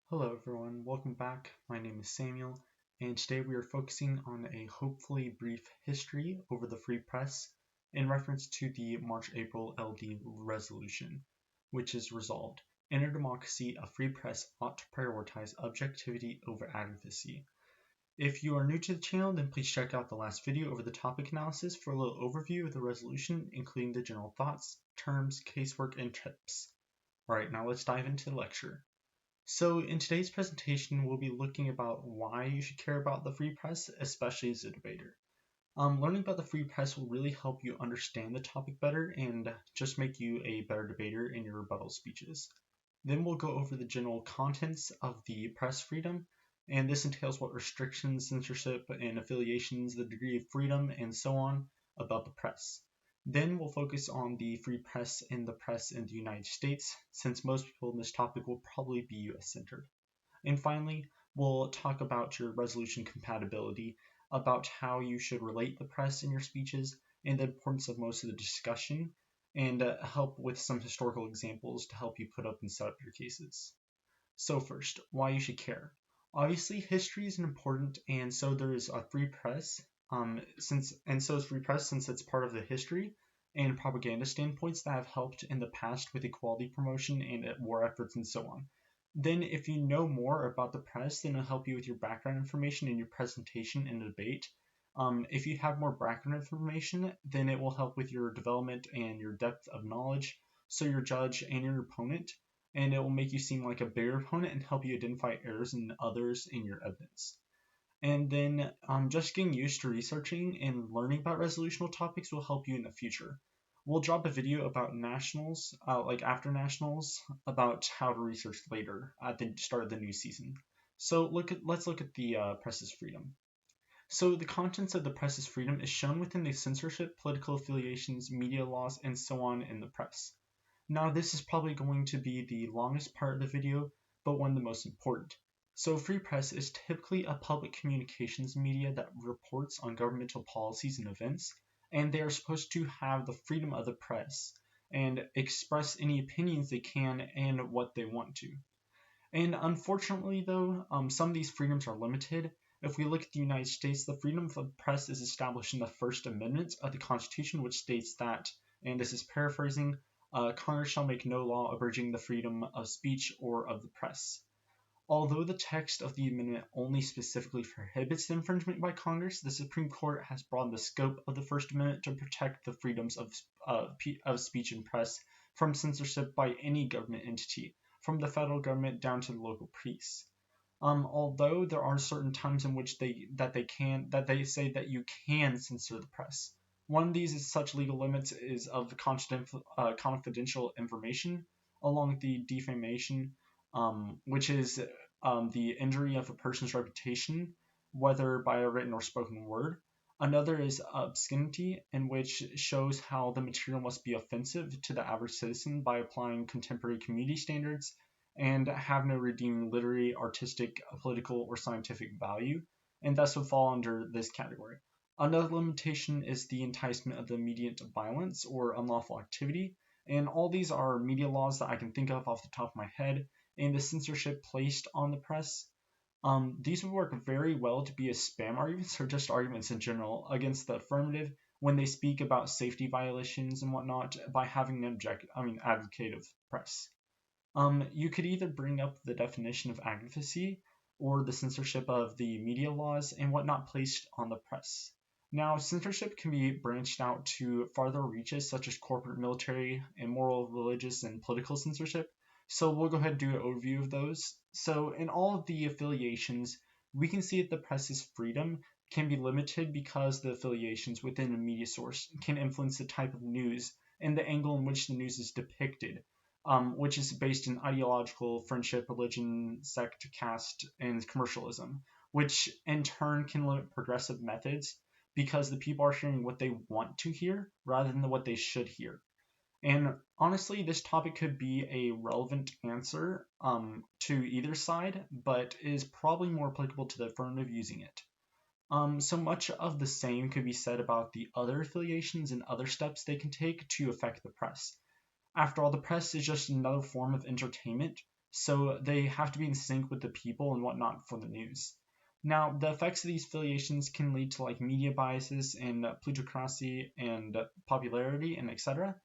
Hello everyone, welcome back. My name is Samuel, and today we are focusing on a hopefully brief history over the free press in reference to the March-April LD resolution, which is resolved. In a democracy, a free press ought to prioritize objectivity over advocacy. If you are new to the channel, then please check out the last video over the topic analysis for a little overview of the resolution, including the general thoughts, terms, casework, and tips. Alright, now let's dive into the lecture. So in today's presentation, we'll be looking about why you should care about the free press, especially as a debater. Learning about the free press will really help you understand the topic better and just make you a better debater in your rebuttal speeches. Then we'll go over the general contents of the press freedom, and this entails what restrictions, censorship, and affiliations, the degree of freedom, and so on about the press. Then we'll focus on the free press and the press in the United States, since most people in this topic will probably be US centered. And finally, we'll talk about your resolution compatibility, about how you should relate the press in your speeches, and the importance of most of the discussion, and help with some historical examples to help you put up and set up your cases. So first, why you should care. Obviously, history is important, and so there is a free press, since it's part of the history and propaganda standpoints that have helped in the past with equality promotion and war efforts and so on. Then if you know more about the press, then it'll help you with your background information in your presentation and debate. If you have more background information, then it will help with your development and your depth of knowledge, so your judge and your opponent, and it will make you seem like a bigger opponent and help you identify errors in others in your evidence. And then just getting used to researching and learning about resolutional topics will help you in the future. We'll drop a video about nationals, like after nationals, about how to research later at the start of the new season. So let's look at the press's freedom. So the contents of the press's freedom is shown within the censorship, political affiliations, media laws, and so on in the press. Now this is probably going to be the longest part of the video, but one of the most important. So free press is typically a public communications media that reports on governmental policies and events, and they are supposed to have the freedom of the press and express any opinions they can and what they want to. And unfortunately though, some of these freedoms are limited. If we look at the United States, the freedom of the press is established in the First Amendment of the Constitution, which states that, and this is paraphrasing, Congress shall make no law abridging the freedom of speech or of the press. Although the text of the amendment only specifically prohibits the infringement by Congress, the Supreme Court has broadened the scope of the First Amendment to protect the freedoms of speech and press from censorship by any government entity, from the federal government down to the local priests. Although there are certain times in which they say that you can censor the press. One of these such legal limits is of confidential information, along with the defamation, which is the injury of a person's reputation, whether by a written or spoken word. Another is obscenity, in which shows how the material must be offensive to the average citizen by applying contemporary community standards and have no redeeming literary, artistic, political, or scientific value, and thus would fall under this category. Another limitation is the enticement of the immediate violence or unlawful activity, and all these are media laws that I can think of off the top of my head, and the censorship placed on the press. These would work very well to be as spam arguments or just arguments in general against the affirmative when they speak about safety violations and whatnot by having an advocative press. You could either bring up the definition of advocacy or the censorship of the media laws and whatnot placed on the press. Now, censorship can be branched out to farther reaches such as corporate, military, immoral, religious, and political censorship. So we'll go ahead and do an overview of those. So in all of the affiliations, we can see that the press's freedom can be limited because the affiliations within a media source can influence the type of news and the angle in which the news is depicted, which is based in ideological, friendship, religion, sect, caste, and commercialism, which in turn can limit progressive methods because the people are hearing what they want to hear rather than what they should hear. And honestly, this topic could be a relevant answer to either side, but is probably more applicable to the affirmative using it. So much of the same could be said about the other affiliations and other steps they can take to affect the press. After all, the press is just another form of entertainment, So they have to be in sync with the people and whatnot for the news. Now, the effects of these affiliations can lead to like media biases and plutocracy and popularity and etc.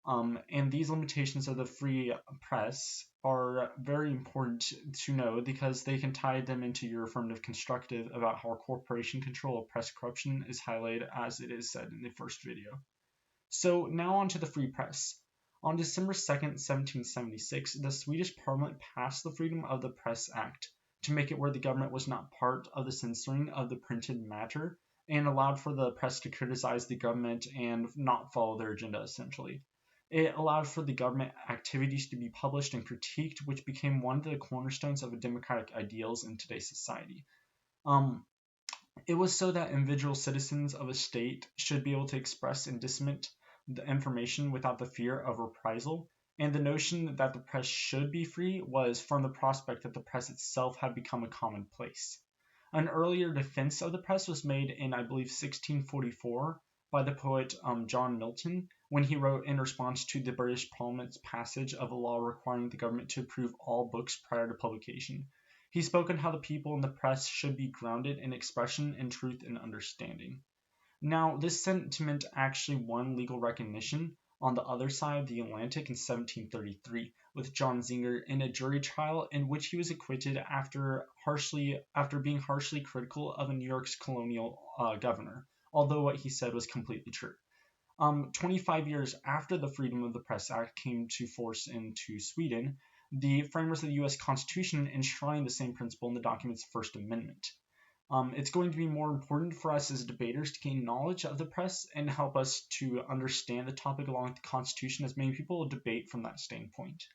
And these limitations of the free press are very important to know because they can tie them into your affirmative constructive about how corporation control of press corruption is highlighted as it is said in the first video. So now on to the free press. On December 2nd, 1776, the Swedish Parliament passed the Freedom of the Press Act to make it where the government was not part of the censoring of the printed matter and allowed for the press to criticize the government and not follow their agenda, essentially. It allowed for the government activities to be published and critiqued, which became one of the cornerstones of democratic ideals in today's society. It was so that individual citizens of a state should be able to express and disseminate the information without the fear of reprisal, and the notion that the press should be free was from the prospect that the press itself had become a commonplace. An earlier defense of the press was made in, I believe, 1644 by the poet John Milton, when he wrote in response to the British Parliament's passage of a law requiring the government to approve all books prior to publication. He spoke on how the people in the press should be grounded in expression and truth and understanding. Now, this sentiment actually won legal recognition on the other side of the Atlantic in 1733 with John Zinger in a jury trial in which he was acquitted after being harshly critical of a New York's colonial governor, although what he said was completely true. 25 years after the Freedom of the Press Act came to force into Sweden, the framers of the U.S. Constitution enshrined the same principle in the document's First Amendment. It's going to be more important for us as debaters to gain knowledge of the press and help us to understand the topic along with the Constitution, as many people will debate from that standpoint.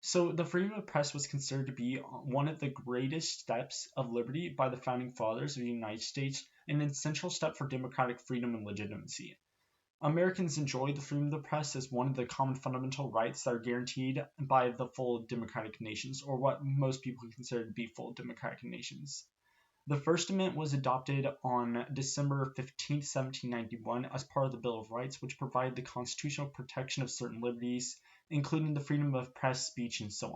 So the freedom of the press was considered to be one of the greatest steps of liberty by the founding fathers of the United States and an essential step for democratic freedom and legitimacy. Americans enjoy the freedom of the press as one of the common fundamental rights that are guaranteed by the full democratic nations, or what most people consider to be full democratic nations. The First Amendment was adopted on December 15, 1791, as part of the Bill of Rights, which provided the constitutional protection of certain liberties, including the freedom of press, speech, and so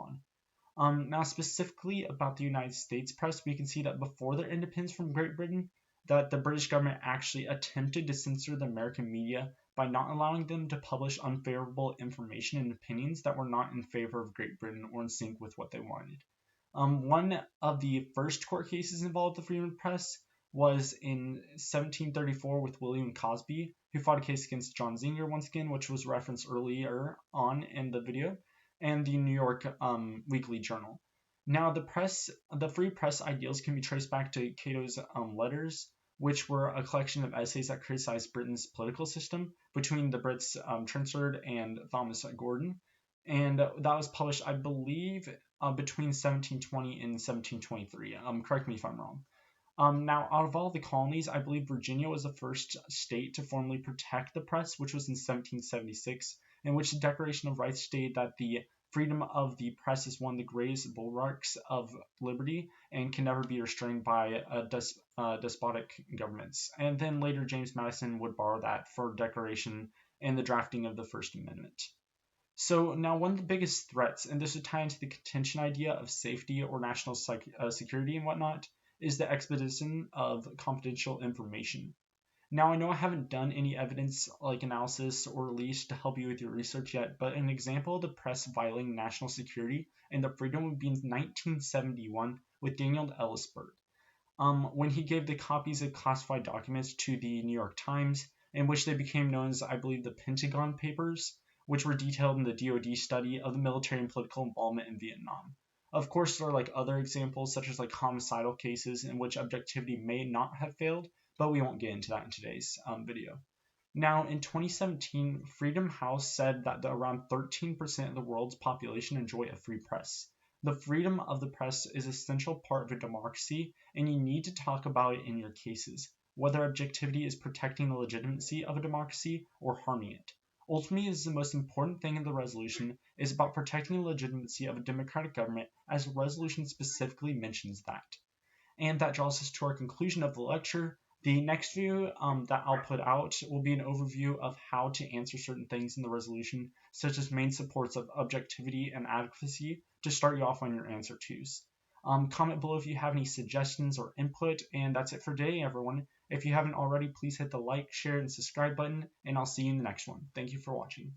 on. Now, specifically about the United States press, we can see that before their independence from Great Britain, that the British government actually attempted to censor the American media by not allowing them to publish unfavorable information and opinions that were not in favor of Great Britain or in sync with what they wanted. One of the first court cases involved the freedom of the press was in 1734 with William Cosby, who fought a case against John Zinger once again, which was referenced earlier on in the video, and the New York Weekly Journal. Now, the free press ideals can be traced back to Cato's letters, which were a collection of essays that criticized Britain's political system between the Brits Trenchard and Thomas Gordon. And that was published, I believe, between 1720 and 1723. Correct me if I'm wrong. Now, out of all the colonies, I believe Virginia was the first state to formally protect the press, which was in 1776, in which the Declaration of Rights stated that the freedom of the press is one of the greatest bulwarks of liberty and can never be restrained by despotic governments. And then later, James Madison would borrow that for declaration and the drafting of the First Amendment. So now one of the biggest threats, and this would tie into the contention idea of safety or national security and whatnot, is the expedition of confidential information. Now, I know I haven't done any evidence like analysis or release to help you with your research yet, but an example of the press violating national security and the freedom would be in 1971 with Daniel Ellsberg, when he gave the copies of classified documents to the New York Times, in which they became known as, I believe, the Pentagon Papers, which were detailed in the DoD study of the military and political involvement in Vietnam. Of course, there are like other examples, such as like homicidal cases in which objectivity may not have failed, but we won't get into that in today's video. Now, in 2017, Freedom House said that around 13% of the world's population enjoy a free press. The freedom of the press is an essential part of a democracy, and you need to talk about it in your cases, whether objectivity is protecting the legitimacy of a democracy or harming it. Ultimately, is the most important thing in the resolution is about protecting the legitimacy of a democratic government, as the resolution specifically mentions that. And that draws us to our conclusion of the lecture. The next video that I'll put out will be an overview of how to answer certain things in the resolution, such as main supports of objectivity and advocacy, to start you off on your answer twos. Comment below if you have any suggestions or input, and that's it for today, everyone. If you haven't already, please hit the like, share, and subscribe button, and I'll see you in the next one. Thank you for watching.